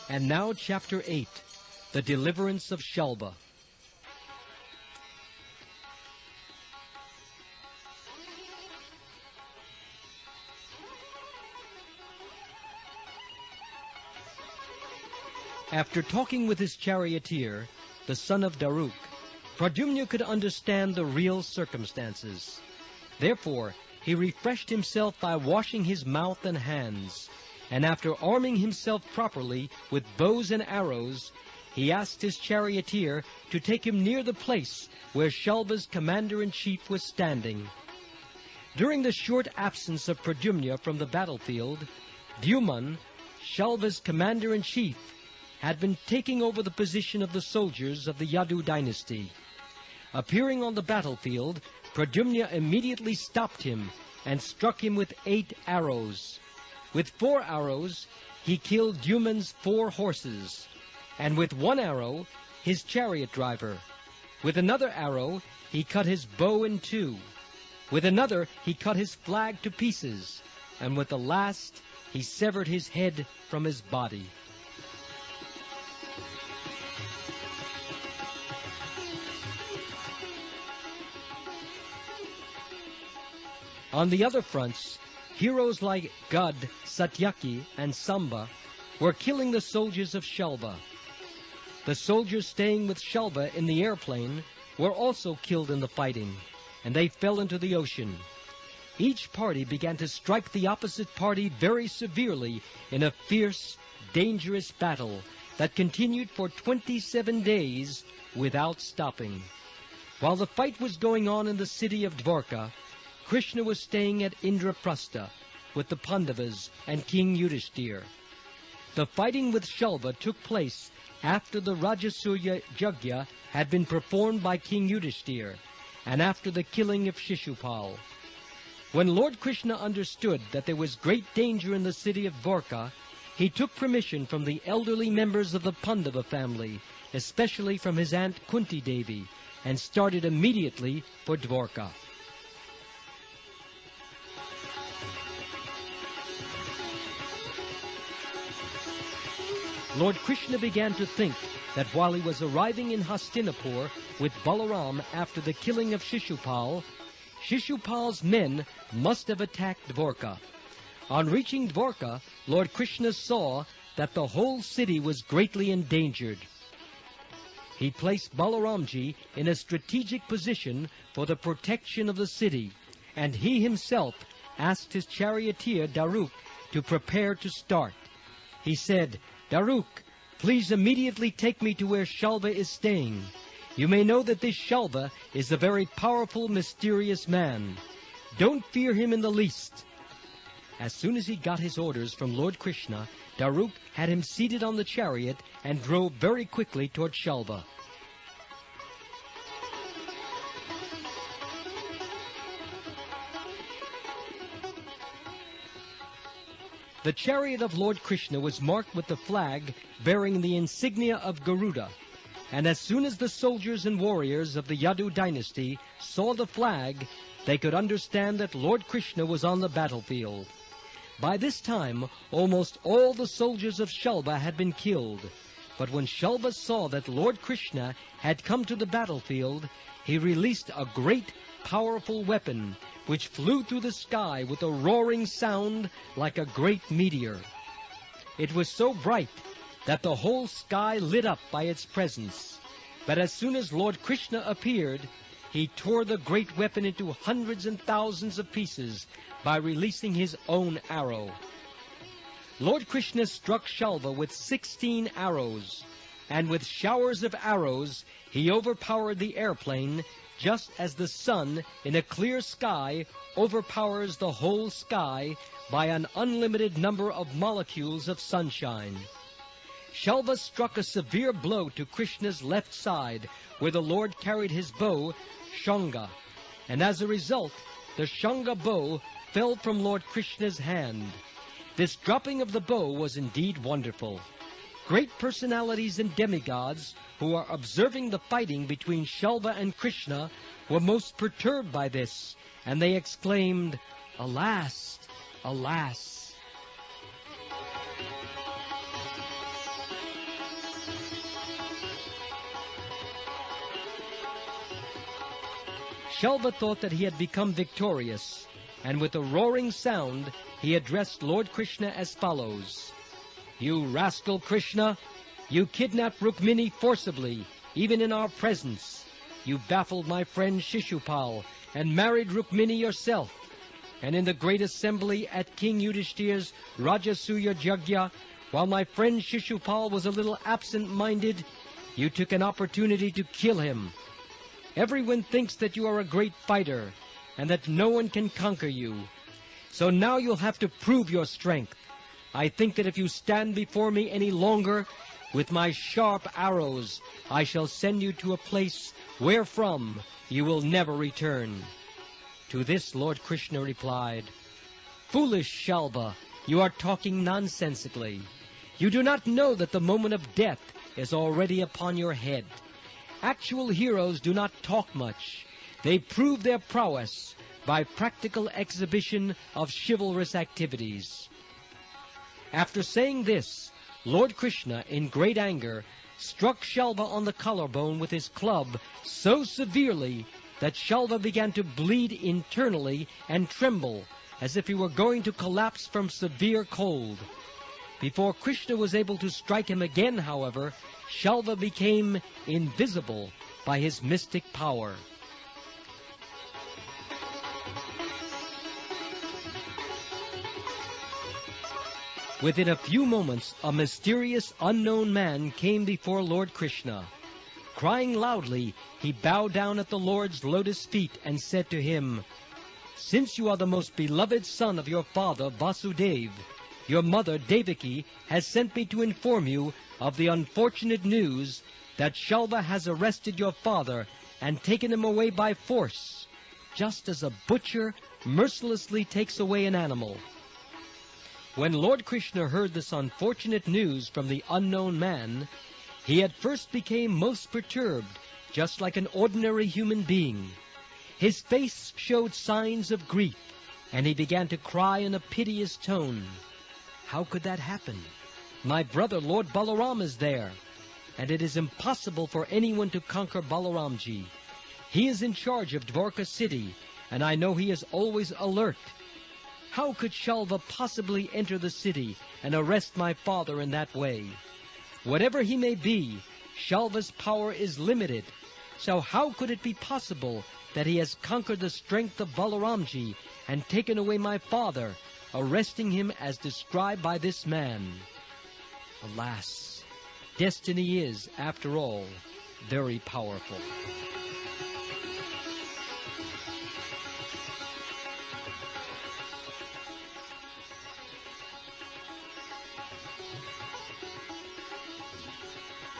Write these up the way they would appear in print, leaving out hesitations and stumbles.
And now Chapter 8, The Deliverance of Salva. After talking with his charioteer, the son of Daruk, Pradyumna could understand the real circumstances. Therefore, he refreshed himself by washing his mouth and hands, and after arming himself properly with bows and arrows, he asked his charioteer to take him near the place where Salva's commander-in-chief was standing. During the short absence of Pradyumna from the battlefield, Dyuman, Salva's commander-in-chief, had been taking over the position of the soldiers of the Yadu dynasty. Appearing on the battlefield, Pradyumna immediately stopped him and struck him with 8 arrows. With 4 arrows, he killed Dyuman's 4 horses, and with 1 arrow, his chariot driver. With another arrow, he cut his bow in 2. With another, he cut his flag to pieces, and with the last, he severed his head from his body. On the other fronts, heroes like Gad, Satyaki, and Samba were killing the soldiers of Salva. The soldiers staying with Salva in the airplane were also killed in the fighting, and they fell into the ocean. Each party began to strike the opposite party very severely in a fierce, dangerous battle that continued for 27 days without stopping. While the fight was going on in the city of Dvarka, Krishna was staying at Indraprastha with the Pandavas and King Yudhishthir. The fighting with Salva took place after the Rajasuya Yajna had been performed by King Yudhishthir, and after the killing of Shishupal. When Lord Krishna understood that there was great danger in the city of Dvarka, he took permission from the elderly members of the Pandava family, especially from his aunt Kunti Devi, and started immediately for Dvarka. Lord Krishna began to think that while he was arriving in Hastinapur with Balaram after the killing of Shishupal, Shishupal's men must have attacked Dvarka. On reaching Dvarka, Lord Krishna saw that the whole city was greatly endangered. He placed Balaramji in a strategic position for the protection of the city, and he himself asked his charioteer Daruk to prepare to start. He said, "Daruk, please immediately take me to where Salva is staying. You may know that this Salva is a very powerful, mysterious man. Don't fear him in the least." As soon as he got his orders from Lord Krishna, Daruk had him seated on the chariot and drove very quickly toward Salva. The chariot of Lord Krishna was marked with the flag bearing the insignia of Garuda, and as soon as the soldiers and warriors of the Yadu dynasty saw the flag, they could understand that Lord Krishna was on the battlefield. By this time, almost all the soldiers of Salva had been killed, but when Salva saw that Lord Krishna had come to the battlefield, he released a great, powerful weapon, which flew through the sky with a roaring sound like a great meteor. It was so bright that the whole sky lit up by its presence. But as soon as Lord Krishna appeared, he tore the great weapon into hundreds and thousands of pieces by releasing his own arrow. Lord Krishna struck Salva with 16 arrows, and with showers of arrows he overpowered the airplane, just as the sun in a clear sky overpowers the whole sky by an unlimited number of molecules of sunshine. Salva struck a severe blow to Krishna's left side, where the Lord carried his bow, Shanga, and as a result, the Shanga bow fell from Lord Krishna's hand. This dropping of the bow was indeed wonderful. Great personalities and demigods who are observing the fighting between Salva and Krishna were most perturbed by this, and they exclaimed, "Alas! Alas!" Salva thought that he had become victorious, and with a roaring sound he addressed Lord Krishna as follows: "You rascal Krishna, you kidnapped Rukmini forcibly, even in our presence. You baffled my friend Shishupal and married Rukmini yourself. And in the great assembly at King Yudhishthir's Rajasuya Jagya, while my friend Shishupal was a little absent-minded, you took an opportunity to kill him. Everyone thinks that you are a great fighter and that no one can conquer you. So now you'll have to prove your strength. I think that if you stand before me any longer, with my sharp arrows, I shall send you to a place wherefrom you will never return." To this Lord Krishna replied, "Foolish Salva, you are talking nonsensically. You do not know that the moment of death is already upon your head. Actual heroes do not talk much. They prove their prowess by practical exhibition of chivalrous activities." After saying this, Lord Krishna, in great anger, struck Salva on the collarbone with his club so severely that Salva began to bleed internally and tremble as if he were going to collapse from severe cold. Before Krishna was able to strike him again, however, Salva became invisible by his mystic power. Within a few moments, a mysterious unknown man came before Lord Krishna. Crying loudly, he bowed down at the Lord's lotus feet and said to him, "Since you are the most beloved son of your father Vasudeva, your mother Devaki has sent me to inform you of the unfortunate news that Salva has arrested your father and taken him away by force, just as a butcher mercilessly takes away an animal." When Lord Krishna heard this unfortunate news from the unknown man, he at first became most perturbed, just like an ordinary human being. His face showed signs of grief, and he began to cry in a piteous tone. "How could that happen? My brother Lord Balaram is there, and it is impossible for anyone to conquer Balaramji. He is in charge of Dwarka city, and I know he is always alert. How could Salva possibly enter the city and arrest my father in that way? Whatever he may be, Salva's power is limited, so how could it be possible that he has conquered the strength of Balaramji and taken away my father, arresting him as described by this man? Alas, destiny is, after all, very powerful."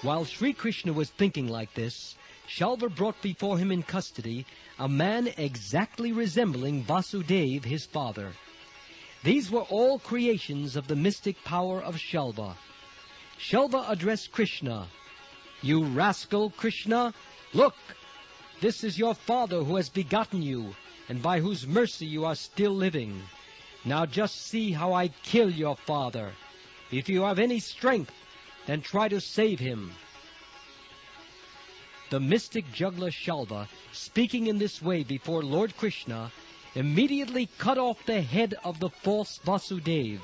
While Sri Krishna was thinking like this, Salva brought before him in custody a man exactly resembling Vasudeva, his father. These were all creations of the mystic power of Salva. Salva addressed Krishna, "You rascal Krishna, look! This is your father who has begotten you, and by whose mercy you are still living. Now just see how I kill your father. If you have any strength, then try to save him." The mystic juggler Salva, speaking in this way before Lord Krishna, immediately cut off the head of the false Vasudeva.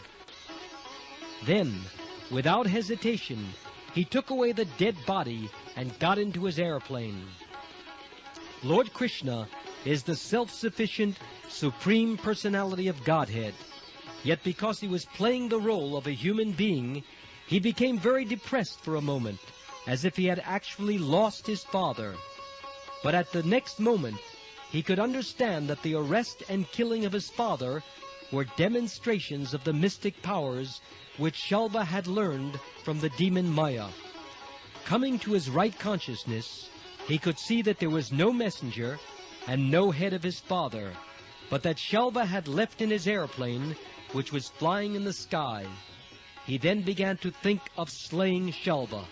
Then, without hesitation, he took away the dead body and got into his airplane. Lord Krishna is the self-sufficient, supreme personality of Godhead. Yet because he was playing the role of a human being, he became very depressed for a moment, as if he had actually lost his father. But at the next moment, he could understand that the arrest and killing of his father were demonstrations of the mystic powers which Salva had learned from the demon Maya. Coming to his right consciousness, he could see that there was no messenger and no head of his father, but that Salva had left in his airplane which was flying in the sky. He then began to think of slaying Salva.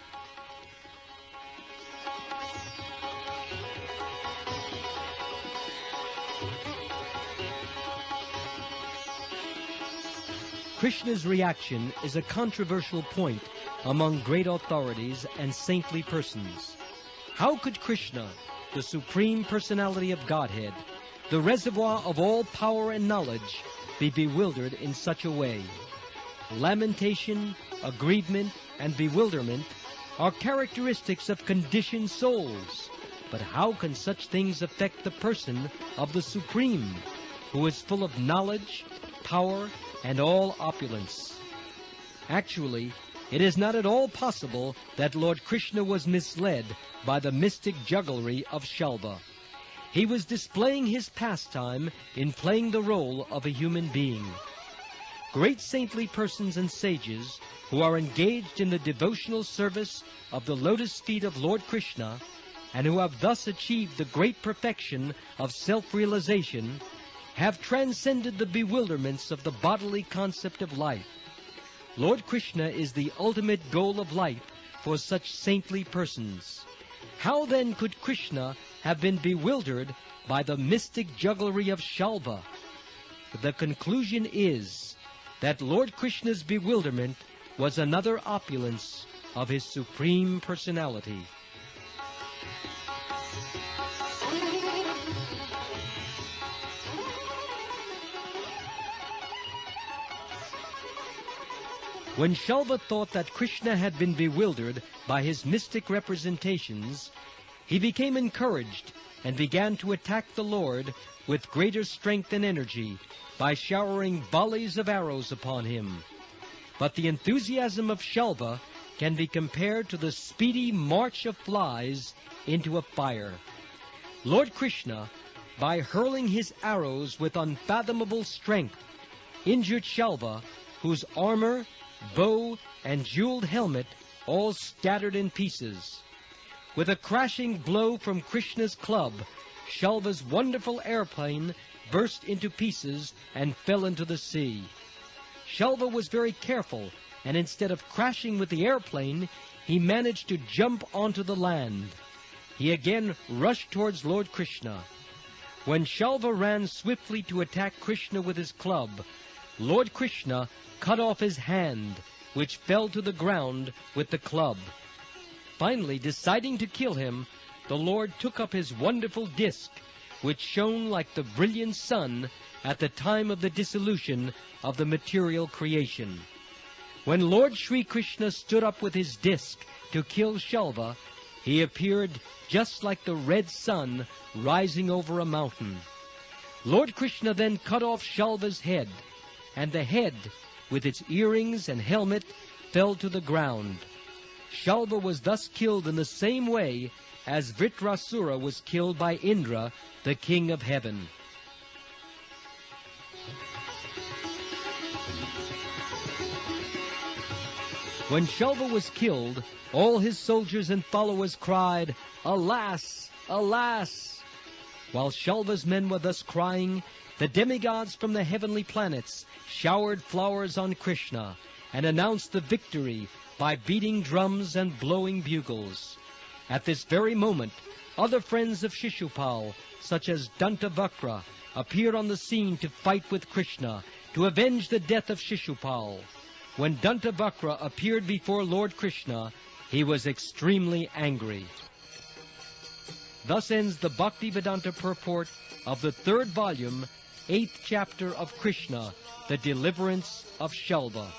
Krishna's reaction is a controversial point among great authorities and saintly persons. How could Krishna, the Supreme Personality of Godhead, the reservoir of all power and knowledge, be bewildered in such a way? Lamentation, aggrievement, and bewilderment are characteristics of conditioned souls. But how can such things affect the person of the Supreme, who is full of knowledge, power, and all opulence? Actually, it is not at all possible that Lord Krishna was misled by the mystic jugglery of Salva. He was displaying his pastime in playing the role of a human being. Great saintly persons and sages who are engaged in the devotional service of the lotus feet of Lord Krishna, and who have thus achieved the great perfection of self-realization, have transcended the bewilderments of the bodily concept of life. Lord Krishna is the ultimate goal of life for such saintly persons. How then could Krishna have been bewildered by the mystic jugglery of Salva? The conclusion is that Lord Krishna's bewilderment was another opulence of his Supreme Personality. When Salva thought that Krishna had been bewildered by his mystic representations, he became encouraged and began to attack the Lord with greater strength and energy by showering volleys of arrows upon him. But the enthusiasm of Salva can be compared to the speedy march of flies into a fire. Lord Krishna, by hurling his arrows with unfathomable strength, injured Salva, whose armor, bow, and jeweled helmet all scattered in pieces. With a crashing blow from Krishna's club, Salva's wonderful airplane burst into pieces and fell into the sea. Salva was very careful, and instead of crashing with the airplane, he managed to jump onto the land. He again rushed towards Lord Krishna. When Salva ran swiftly to attack Krishna with his club, Lord Krishna cut off his hand, which fell to the ground with the club. Finally, deciding to kill him, the Lord took up his wonderful disc, which shone like the brilliant sun at the time of the dissolution of the material creation. When Lord Sri Krishna stood up with his disc to kill Salva, he appeared just like the red sun rising over a mountain. Lord Krishna then cut off Salva's head, and the head, with its earrings and helmet, fell to the ground. Salva was thus killed in the same way as Vritrasura was killed by Indra, the king of heaven. When Salva was killed, all his soldiers and followers cried, "Alas! Alas!" While Salva's men were thus crying, the demigods from the heavenly planets showered flowers on Krishna and announced the victory by beating drums and blowing bugles. At this very moment, other friends of Shishupal, such as Dantavakra, appeared on the scene to fight with Krishna, to avenge the death of Shishupal. When Dantavakra appeared before Lord Krishna, he was extremely angry. Thus ends the Bhaktivedanta purport of the 3rd volume, 8th chapter of Krishna, the Deliverance of Salva.